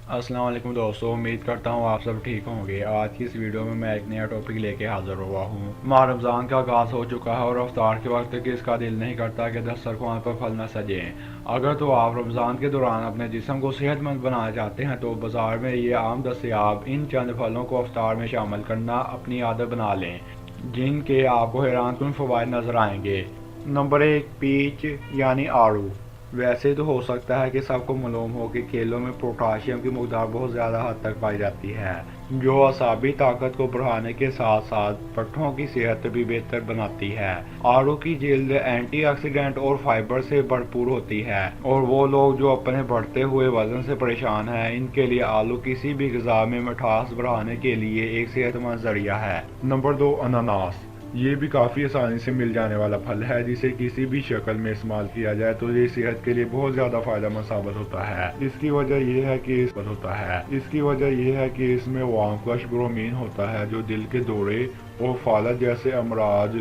السلام علیکم دوستو، امید کرتا ہوں آپ سب ٹھیک ہوں گے۔ آج کی اس ویڈیو میں ایک نیا ٹاپک لے کے حاضر ہوا ہوں۔ ماہ رمضان کا آغاز ہو چکا ہے اور افطار کے وقت کس کا دل نہیں کرتا کہ دسترخوان پر پھل نہ سجیں۔ اگر تو آپ رمضان کے دوران اپنے جسم کو صحت مند بنانا چاہتے ہیں تو بازار میں یہ عام دستیاب ان چند پھلوں کو افطار میں شامل کرنا اپنی عادت بنا لیں، جن کے آپ کو حیران کن فوائد نظر آئیں گے۔ نمبر 1، پیچ یعنی آڑو۔ ویسے تو ہو سکتا ہے کہ سب کو معلوم ہو کہ کیلوں میں پوٹاشیم کی مقدار بہت زیادہ حد تک پائی جاتی ہے، جو اعصابی طاقت کو بڑھانے کے ساتھ ساتھ پٹھوں کی صحت بھی بہتر بناتی ہے۔ آڑو کی جلد اینٹی آکسیڈنٹ اور فائبر سے بھرپور ہوتی ہے، اور وہ لوگ جو اپنے بڑھتے ہوئے وزن سے پریشان ہیں، ان کے لیے آلو کسی بھی غذا میں مٹھاس بڑھانے کے لیے ایک صحت مند ذریعہ ہے۔ نمبر 2، اناناس۔ یہ بھی کافی آسانی سے مل جانے والا پھل ہے، جسے کسی بھی شکل میں استعمال کیا جائے تو یہ صحت کے لیے بہت زیادہ فائدہ مند ثابت ہوتا ہے۔ اس کی وجہ یہ ہے کہ اس میں وانکش برومین ہوتا ہے، جو دل کے دورے اور فالج جیسے امراض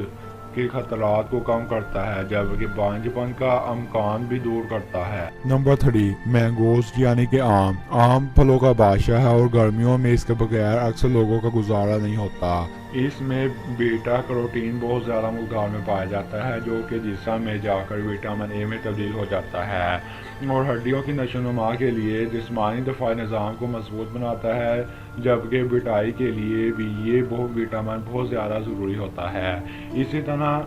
کے خطرات کو کم کرتا ہے، جبکہ بانجھپن کا امکان بھی دور کرتا ہے۔ نمبر 3، مینگوز یعنی کہ آم۔ آم پھلوں کا بادشاہ ہے اور گرمیوں میں اس کے بغیر اکثر لوگوں کا گزارا نہیں ہوتا۔ اس میں بیٹا کروٹین بہت زیادہ مقدار میں پایا جاتا ہے، جو کہ جسم میں جا کر وٹامن اے میں تبدیل ہو جاتا ہے اور ہڈیوں کی نشو و نما کے لیے جسمانی دفاعی نظام کو مضبوط بناتا ہے، جبکہ بٹائی کے لیے بھی یہ وٹامن بہت زیادہ ضروری ہوتا ہے۔ اسی طرح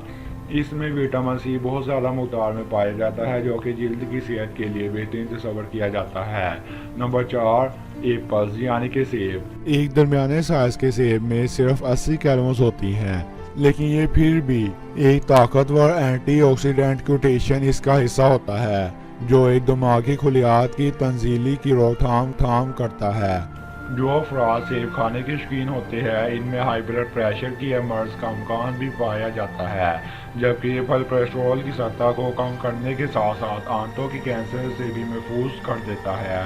اس میں وٹامن سی بہت زیادہ مقدار میں پایا جاتا ہے، جو کہ جلد کی صحت کے لیے بہترین تصور کیا جاتا ہے۔ نمبر 4، ایپلز یعنی کہ سیب۔ ایک درمیانے سائز کے سیب میں صرف 80 کیلوریز ہوتی ہیں، لیکن یہ پھر بھی ایک طاقتور اینٹی آکسیڈنٹ کوٹیشن اس کا حصہ ہوتا ہے، جو ایک دماغی خلیات کی تنزلی کی روک تھام کرتا ہے۔ جو افراد سیب کھانے کے شوقین ہوتے ہیں، ان میں ہائی بلڈ پریشر کی مرض کا امکان بھی پایا جاتا ہے، جبکہ یہ پھل کولیسٹرول کی سطح کو کم کرنے کے ساتھ ساتھ آنتوں کی کینسر سے بھی محفوظ کر دیتا ہے۔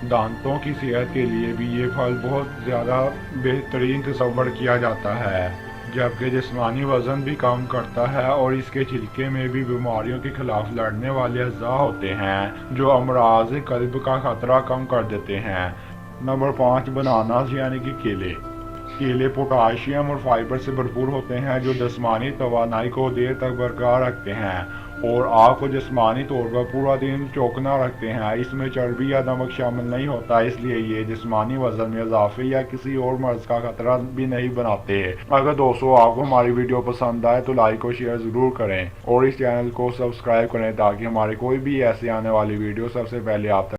دانتوں کی صحت کے لیے بھی یہ پھل بہت زیادہ بہترین تصور کیا جاتا ہے، جبکہ جسمانی وزن بھی کم کرتا ہے، اور اس کے چھلکے میں بھی بیماریوں کے خلاف لڑنے والے اجزاء ہوتے ہیں، جو امراض قلب کا خطرہ کم کر دیتے ہیں۔ نمبر 5، بناناس یعنی کہ کیلے۔ کیلے پوٹاشیم اور فائبر سے بھرپور ہوتے ہیں، جو جسمانی توانائی کو دیر تک برقرار رکھتے ہیں اور آپ کو جسمانی طور پر پورا دن چوکنا رکھتے ہیں۔ اس میں چربی یا نمک شامل نہیں ہوتا، اس لیے یہ جسمانی وزن میں اضافے یا کسی اور مرض کا خطرہ بھی نہیں بناتے۔ اگر دوستو آپ کو ہماری ویڈیو پسند آئے تو لائک اور شیئر ضرور کریں، اور اس چینل کو سبسکرائب کریں تاکہ ہماری کوئی بھی ایسی آنے والی ویڈیو سب سے پہلے آپ تک